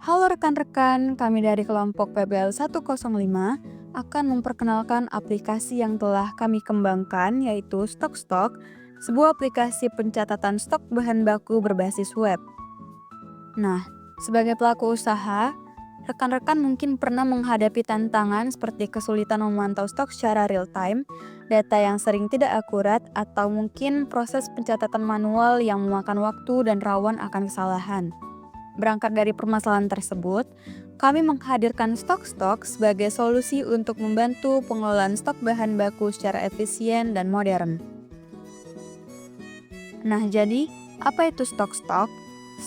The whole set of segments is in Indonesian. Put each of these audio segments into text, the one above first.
Halo rekan-rekan, kami dari kelompok PBL 105 akan memperkenalkan aplikasi yang telah kami kembangkan, yaitu StockStock, sebuah aplikasi pencatatan stok bahan baku berbasis web. Nah, sebagai pelaku usaha, rekan-rekan mungkin pernah menghadapi tantangan seperti kesulitan memantau stok secara real time, data yang sering tidak akurat, atau mungkin proses pencatatan manual yang memakan waktu dan rawan akan kesalahan. Berangkat dari permasalahan tersebut, kami menghadirkan StockStock sebagai solusi untuk membantu pengelolaan stok bahan baku secara efisien dan modern. Nah, jadi apa itu StockStock?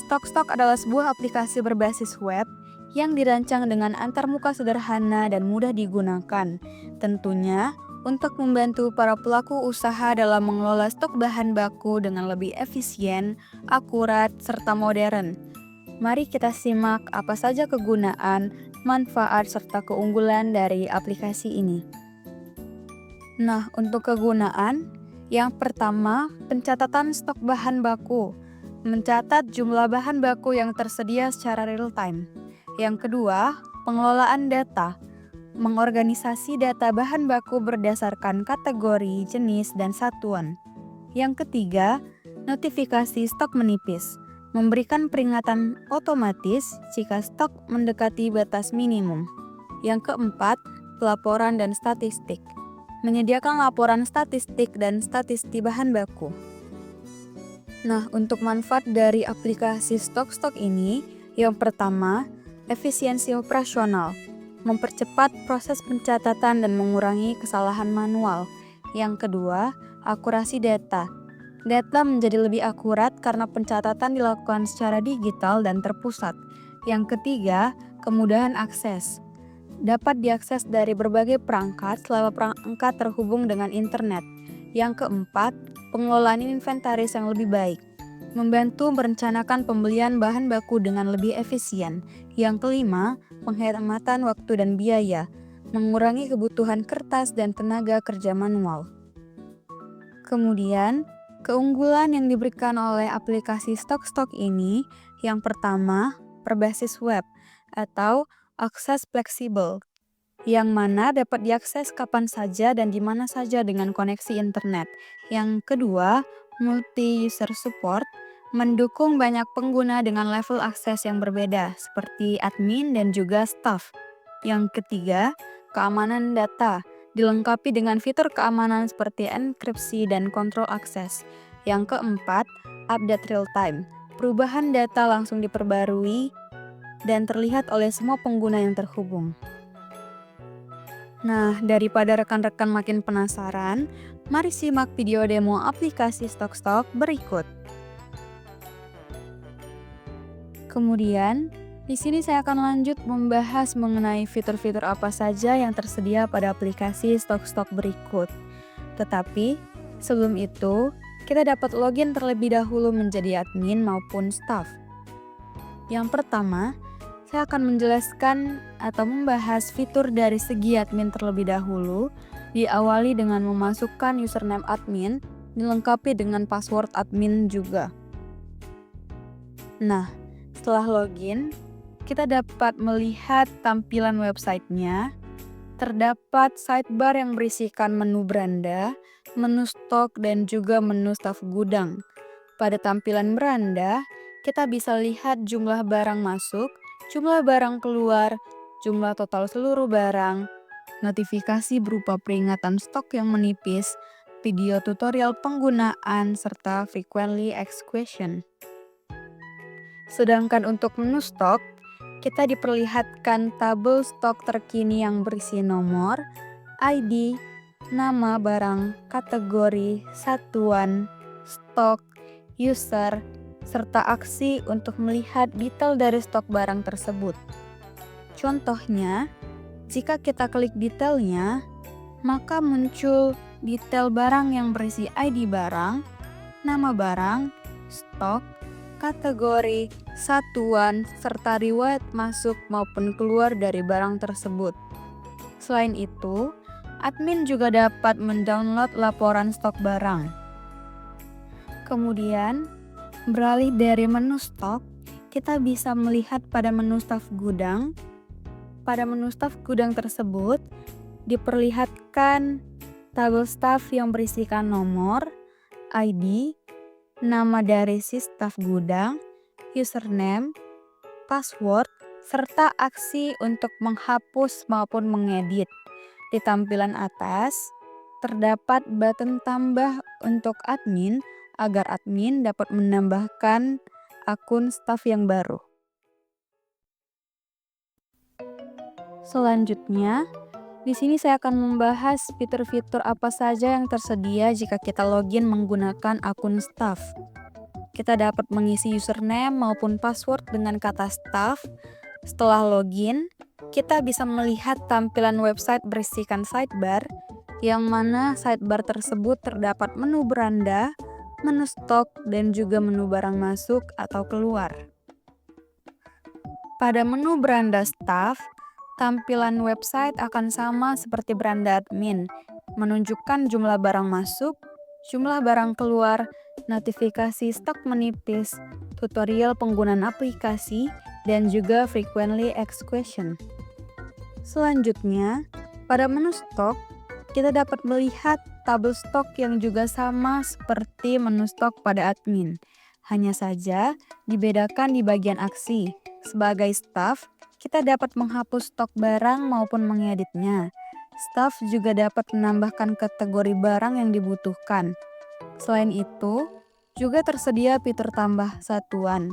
StockStock adalah sebuah aplikasi berbasis web yang dirancang dengan antarmuka sederhana dan mudah digunakan. Tentunya untuk membantu para pelaku usaha dalam mengelola stok bahan baku dengan lebih efisien, akurat, serta modern. Mari kita simak apa saja kegunaan, manfaat, serta keunggulan dari aplikasi ini. Nah, untuk kegunaan, yang pertama, pencatatan stok bahan baku. Mencatat jumlah bahan baku yang tersedia secara real time. Yang kedua, pengelolaan data. Mengorganisasi data bahan baku berdasarkan kategori, jenis, dan satuan. Yang ketiga, notifikasi stok menipis. Memberikan peringatan otomatis jika stok mendekati batas minimum. Yang keempat, pelaporan dan statistik. Menyediakan laporan statistik dan statistik bahan baku. Nah, untuk manfaat dari aplikasi StockStock ini, yang pertama, efisiensi operasional. Mempercepat proses pencatatan dan mengurangi kesalahan manual. Yang kedua, akurasi data. Data menjadi lebih akurat karena pencatatan dilakukan secara digital dan terpusat. Yang ketiga, kemudahan akses. Dapat diakses dari berbagai perangkat selama perangkat terhubung dengan internet. Yang keempat, pengelolaan inventaris yang lebih baik. Membantu merencanakan pembelian bahan baku dengan lebih efisien. Yang kelima, penghematan waktu dan biaya. Mengurangi kebutuhan kertas dan tenaga kerja manual. Kemudian, keunggulan yang diberikan oleh aplikasi StockStock ini, yang pertama, berbasis web atau akses fleksibel, yang mana dapat diakses kapan saja dan di mana saja dengan koneksi internet. Yang kedua, multi-user support, mendukung banyak pengguna dengan level akses yang berbeda, seperti admin dan juga staff. Yang ketiga, keamanan data, dilengkapi dengan fitur keamanan seperti enkripsi dan kontrol akses. Yang keempat, update real time. Perubahan data langsung diperbarui dan terlihat oleh semua pengguna yang terhubung. Nah, daripada rekan-rekan makin penasaran, mari simak video demo aplikasi StockStock berikut. Kemudian, di sini saya akan lanjut membahas mengenai fitur-fitur apa saja yang tersedia pada aplikasi StockStock berikut. Tetapi, sebelum itu, kita dapat login terlebih dahulu menjadi admin maupun staff. Yang pertama, saya akan menjelaskan atau membahas fitur dari segi admin terlebih dahulu, diawali dengan memasukkan username admin, dilengkapi dengan password admin juga. Nah, setelah login, kita dapat melihat tampilan websitenya. Terdapat sidebar yang berisikan menu beranda, menu stok, dan juga menu staf gudang. Pada tampilan beranda, kita bisa lihat jumlah barang masuk, jumlah barang keluar, jumlah total seluruh barang, notifikasi berupa peringatan stok yang menipis, video tutorial penggunaan, serta frequently asked question. Sedangkan untuk menu stok, kita diperlihatkan tabel stok terkini yang berisi nomor, ID, nama barang, kategori, satuan, stok, user, serta aksi untuk melihat detail dari stok barang tersebut. Contohnya, jika kita klik detailnya, maka muncul detail barang yang berisi ID barang, nama barang, stok, kategori, satuan, serta riwayat masuk maupun keluar dari barang tersebut. Selain itu, admin juga dapat mendownload laporan stok barang. Kemudian, beralih dari menu stok, kita bisa melihat pada menu staf gudang. Pada menu staf gudang tersebut, diperlihatkan tabel staf yang berisikan nomor, ID, nama dari si staf gudang, username, password, serta aksi untuk menghapus maupun mengedit. Di tampilan atas, terdapat button tambah untuk admin agar admin dapat menambahkan akun staf yang baru. Selanjutnya, di sini saya akan membahas fitur-fitur apa saja yang tersedia jika kita login menggunakan akun staf. Kita dapat mengisi username maupun password dengan kata staf. Setelah login, kita bisa melihat tampilan website berisikan sidebar, yang mana sidebar tersebut terdapat menu beranda, menu stok, dan juga menu barang masuk atau keluar. Pada menu beranda staf, tampilan website akan sama seperti beranda admin, menunjukkan jumlah barang masuk, jumlah barang keluar, notifikasi stok menipis, tutorial penggunaan aplikasi, dan juga frequently asked question. Selanjutnya, pada menu stok, kita dapat melihat tabel stok yang juga sama seperti menu stok pada admin. Hanya saja, dibedakan di bagian aksi. Sebagai staf, kita dapat menghapus stok barang maupun mengeditnya. Staf juga dapat menambahkan kategori barang yang dibutuhkan. Selain itu, juga tersedia fitur tambah satuan.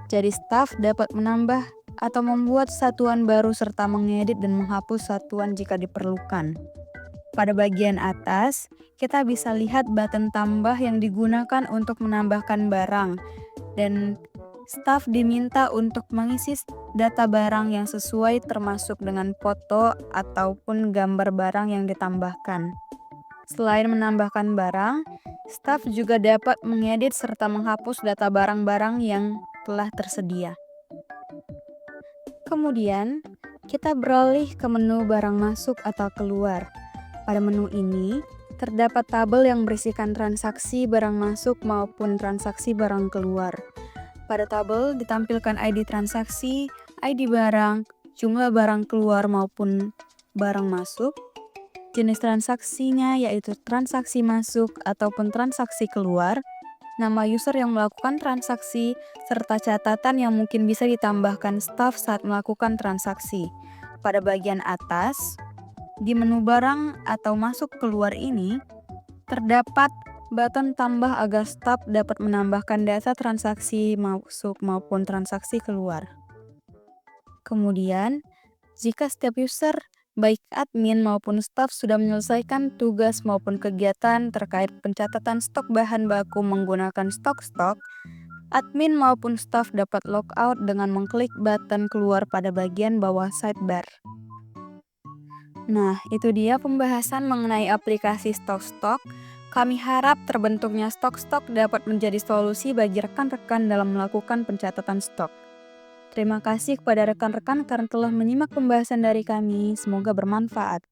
Jadi staf dapat menambah atau membuat satuan baru serta mengedit dan menghapus satuan jika diperlukan. Pada bagian atas, kita bisa lihat button tambah yang digunakan untuk menambahkan barang, dan staf diminta untuk mengisi data barang yang sesuai termasuk dengan foto ataupun gambar barang yang ditambahkan. Selain menambahkan barang, staf juga dapat mengedit serta menghapus data barang-barang yang telah tersedia. Kemudian, kita beralih ke menu barang masuk atau keluar. Pada menu ini, terdapat tabel yang berisikan transaksi barang masuk maupun transaksi barang keluar. Pada tabel ditampilkan ID transaksi, ID barang, jumlah barang keluar maupun barang masuk, jenis transaksinya yaitu transaksi masuk ataupun transaksi keluar, nama user yang melakukan transaksi, serta catatan yang mungkin bisa ditambahkan staf saat melakukan transaksi. Pada bagian atas, di menu barang atau masuk keluar ini, terdapat button tambah agar staf dapat menambahkan data transaksi masuk maupun transaksi keluar. Kemudian, jika setiap user, baik admin maupun staf sudah menyelesaikan tugas maupun kegiatan terkait pencatatan stok bahan baku menggunakan stok, admin maupun staf dapat logout dengan mengklik button keluar pada bagian bawah sidebar. Nah, itu dia pembahasan mengenai aplikasi stok. Kami harap terbentuknya stok dapat menjadi solusi bagi rekan-rekan dalam melakukan pencatatan stok. Terima kasih kepada rekan-rekan karena telah menyimak pembahasan dari kami. Semoga bermanfaat.